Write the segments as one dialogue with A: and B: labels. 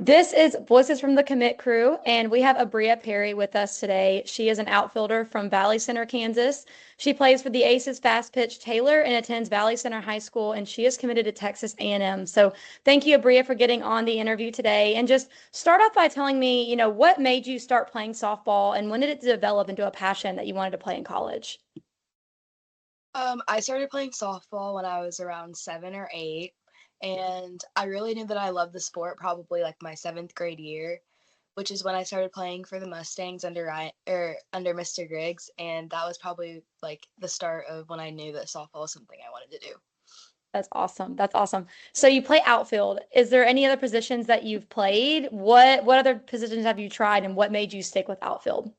A: This is Voices from the Commit Crew, and we have Abreya Perry with us today. She is an outfielder from Valley Center, Kansas. She plays for the Aces Fast Pitch Taylor and attends Valley Center High School, and she is committed to Texas A&M. So thank you, Abreya, for getting on the interview today. And just start off by telling me, what made you start playing softball, and when did it develop into a passion that you wanted to play in college?
B: I started playing softball when I was around 7 or 8, and I really knew that I loved the sport probably like my seventh grade year, which is when I started playing for the Mustangs under under Mr. Griggs, and that was probably like the start of when I knew that softball was something I wanted to do.
A: That's awesome. That's awesome. So you play outfield. Is there any other positions that you've played? What other positions have you tried, and what made you stick with outfield?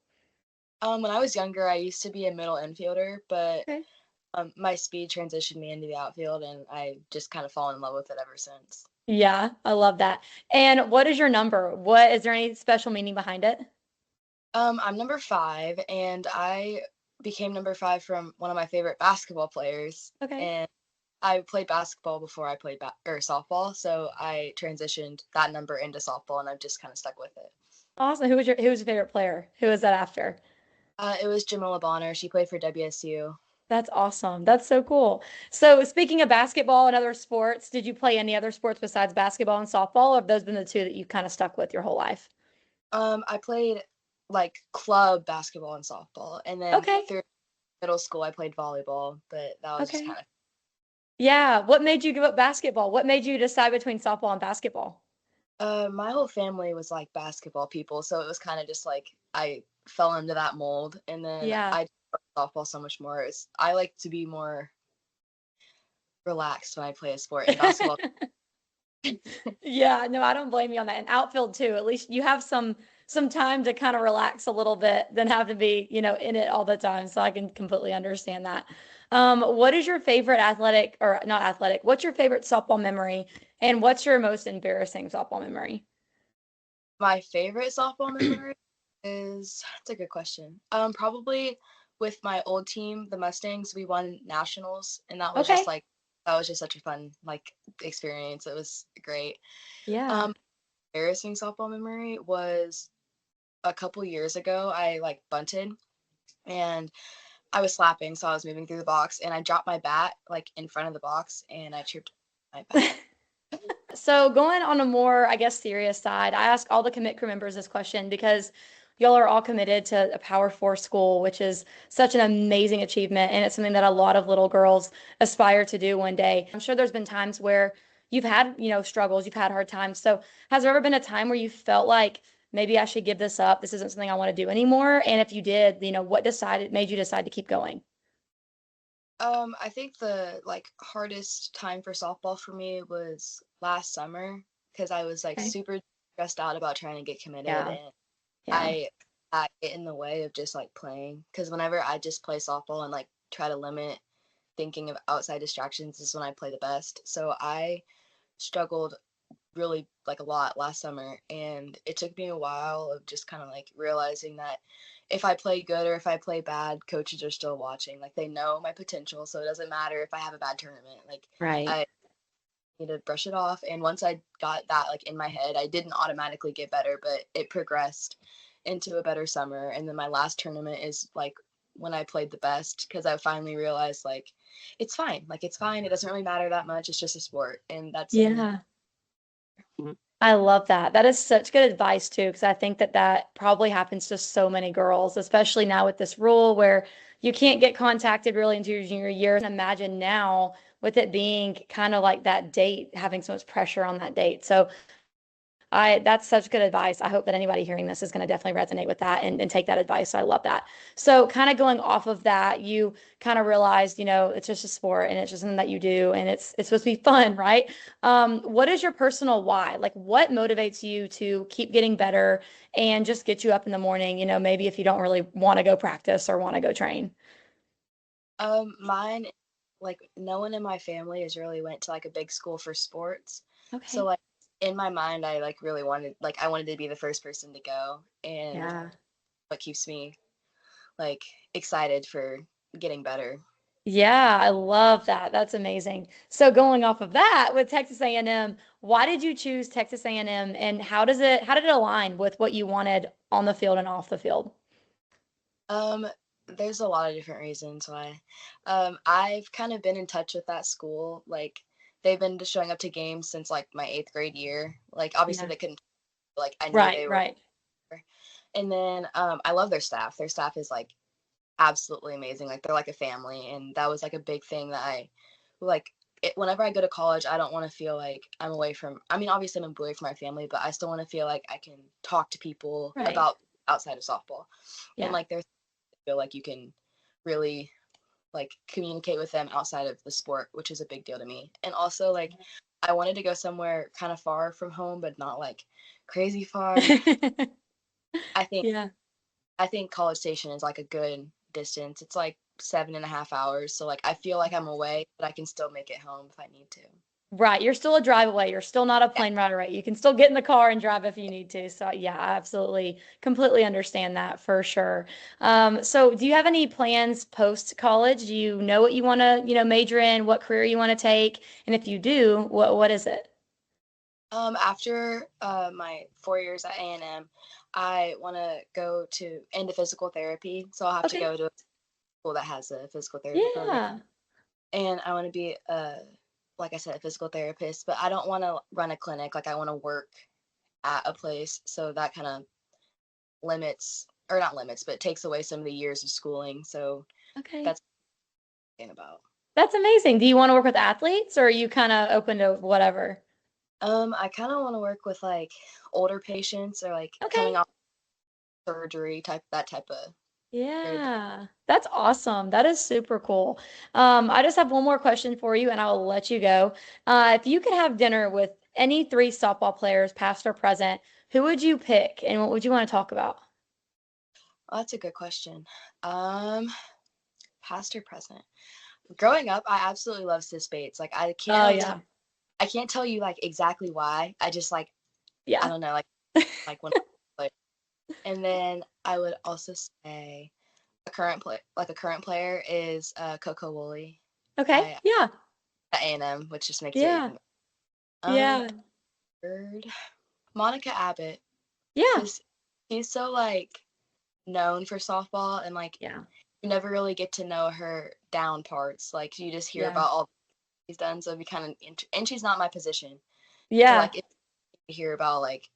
B: When I was younger, I used to be a middle infielder, but
A: Okay.
B: my speed transitioned me into the outfield, and I just kind of fallen in love with it ever since.
A: Yeah, I love that. And what is your number? What is there any special meaning behind it?
B: I'm number 5, and I became number 5 from one of my favorite basketball players.
A: Okay.
B: And I played basketball before I played or softball, so I transitioned that number into softball, and I've just kind of stuck with it.
A: Awesome. Who was your favorite player? Who was that after?
B: It was Jamila Bonner. She played for WSU.
A: That's awesome. That's so cool. So speaking of basketball and other sports, did you play any other sports besides basketball and softball, or have those been the two that you kind of stuck with your whole life?
B: I played like club basketball and softball, and then
A: Okay.
B: through middle school I played volleyball, but that was just
A: Okay.
B: kind of
A: Yeah. What made you give up basketball? What made you decide between softball and basketball?
B: my whole family was like basketball people, so it was kind of just like I fell into that mold, and then
A: Yeah.
B: I love softball so much more. I like to be more relaxed when I play a sport, and basketball.
A: Yeah, no, I don't blame you on that. And outfield too. At least you have some time to kind of relax a little bit than have to be, in it all the time. So I can completely understand that. What is your favorite athletic or not athletic? What's your favorite softball memory? And what's your most embarrassing softball memory?
B: My favorite softball memory is it's a good question. Probably with my old team, the Mustangs, we won nationals, and
A: Okay.
B: that was just such a fun like experience. It was great.
A: Yeah.
B: Um, Embarrassing softball memory was a couple years ago. I like bunted, and I was slapping, so I was moving through the box, and I dropped my bat like in front of the box, and I tripped my bat.
A: So going on a more, I guess, serious side, I ask all the commit crew members this question because y'all are all committed to a Power Four school, which is such an amazing achievement, and it's something that a lot of little girls aspire to do one day. I'm sure there's been times where you've had, struggles, you've had hard times. So has there ever been a time where you felt like maybe I should give this up? This isn't something I want to do anymore. And if you did, what made you decide to keep going?
B: I think the like hardest time for softball for me was last summer because I was like
A: Okay.
B: super stressed out about trying to get committed,
A: Yeah.
B: and
A: Yeah.
B: I I get in the way of just like playing because whenever I just play softball and like try to limit thinking of outside distractions is when I play the best. So I struggled really like a lot last summer, and it took me a while of just kind of like realizing that if I play good or if I play bad, coaches are still watching. Like they know my potential, so it doesn't matter if I have a bad tournament. Like
A: Right.
B: I need to brush it off. And once I got that like in my head, I didn't automatically get better, but it progressed into a better summer. And then my last tournament is like when I played the best because I finally realized like it's fine. Like it's fine. It doesn't really matter that much. It's just a sport, and that's when.
A: Yeah. I love that. That is such good advice too, because I think that that probably happens to so many girls, especially now with this rule where you can't get contacted really into your junior year. And imagine now with it being kind of like that date, having so much pressure on that date. So that's such good advice. I hope that anybody hearing this is going to definitely resonate with that and take that advice. So I love that. So kind of going off of that, you kind of realized, it's just a sport and it's just something that you do and it's supposed to be fun, right? What is your personal why? Like what motivates you to keep getting better and just get you up in the morning, maybe if you don't really want to go practice or want to go train.
B: Mine, like no one in my family has really went to like a big school for sports. So
A: Okay.
B: like in my mind, I like really wanted like I wanted to be the first person to go, and
A: Yeah.
B: what keeps me like excited for getting better.
A: Yeah, I love that. That's amazing. So going off of that with Texas A&M, why did you choose Texas A&M and how did it align with what you wanted on the field and off the field?
B: Um, there's a lot of different reasons why. I've kind of been in touch with that school. Like they've been just showing up to games since like my eighth grade year. Like obviously
A: Yeah.
B: they couldn't, like I knew
A: Right,
B: they were.
A: right.
B: And then I love their staff. Their staff is like absolutely amazing. Like they're like a family, and that was like a big thing that I like. Whenever I go to college, I don't want to feel like I'm away from. I mean, obviously I'm away from my family, but I still want to feel like I can talk to people
A: Right.
B: about outside of softball, and
A: Yeah.
B: like there's feel like you can really like communicate with them outside of the sport, which is a big deal to me. And also like I wanted to go somewhere kind of far from home, but not like crazy far. I think
A: Yeah.
B: I think College Station is like a good distance. It's like 7.5 hours. So like I feel like I'm away, but I can still make it home if I need to.
A: Right. You're still a drive away. You're still not a
B: Yeah.
A: plane ride away. You can still get in the car and drive if you need to. So yeah, I absolutely, completely understand that for sure. So do you have any plans post college? Do you know what you want to, major in, what career you want to take? And if you do, what is it?
B: After my 4 years at A&M, I want to go into physical therapy. So I'll have to
A: Okay.
B: go to a school that has a physical therapy program.
A: Yeah.
B: And I want to be like I said, a physical therapist, but I don't want to run a clinic. Like I want to work at a place, so that kind of limits, or not limits, but takes away some of the years of schooling. So
A: Okay.
B: that's what I'm thinking about.
A: That's amazing. Do you want to work with athletes or are you kind of open to whatever?
B: I kind of want to work with like older patients or like
A: Okay.
B: coming off surgery type of therapy.
A: Yeah, that's awesome. That is super cool. I just have one more question for you and I will let you go. If you could have dinner with any three softball players, past or present, who would you pick and what would you want to talk about?
B: Oh, that's a good question. Um, Past or present? Growing up, I absolutely love Sis Bates. Like
A: Oh yeah.
B: I can't tell you like exactly why. I just like I
A: Yeah.
B: don't know like when I and then I would also say a current player is Coco Woolley.
A: Okay.
B: I
A: Yeah.
B: at A&M, which just makes it
A: Yeah.
B: even.
A: Yeah.
B: Third, Monica Abbott.
A: Yeah.
B: Just she's so like known for softball, and like
A: Yeah.
B: you never really get to know her down parts. Like you just hear
A: Yeah.
B: about all she's done, so it'd be kind of and she's not my position, so
A: Yeah.
B: like it's to hear about like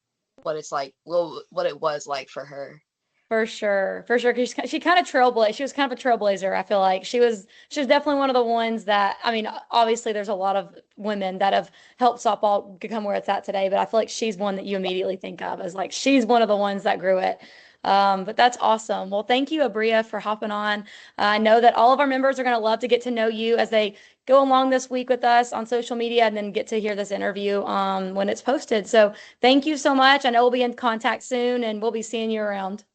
B: what it's like, well, what it was like for her.
A: For sure, for sure. 'Cause she kind of trailblazed. She was kind of a trailblazer. I feel like she was definitely one of the ones that I mean, obviously there's a lot of women that have helped softball become where it's at today, but I feel like she's one that you immediately think of as like she's one of the ones that grew it. But that's awesome. Well, thank you, Abreya, for hopping on. I know that all of our members are going to love to get to know you as they go along this week with us on social media and then get to hear this interview when it's posted. So thank you so much. I know we'll be in contact soon and we'll be seeing you around.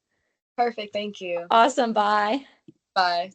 B: Perfect, thank you.
A: Awesome. Bye.
B: Bye.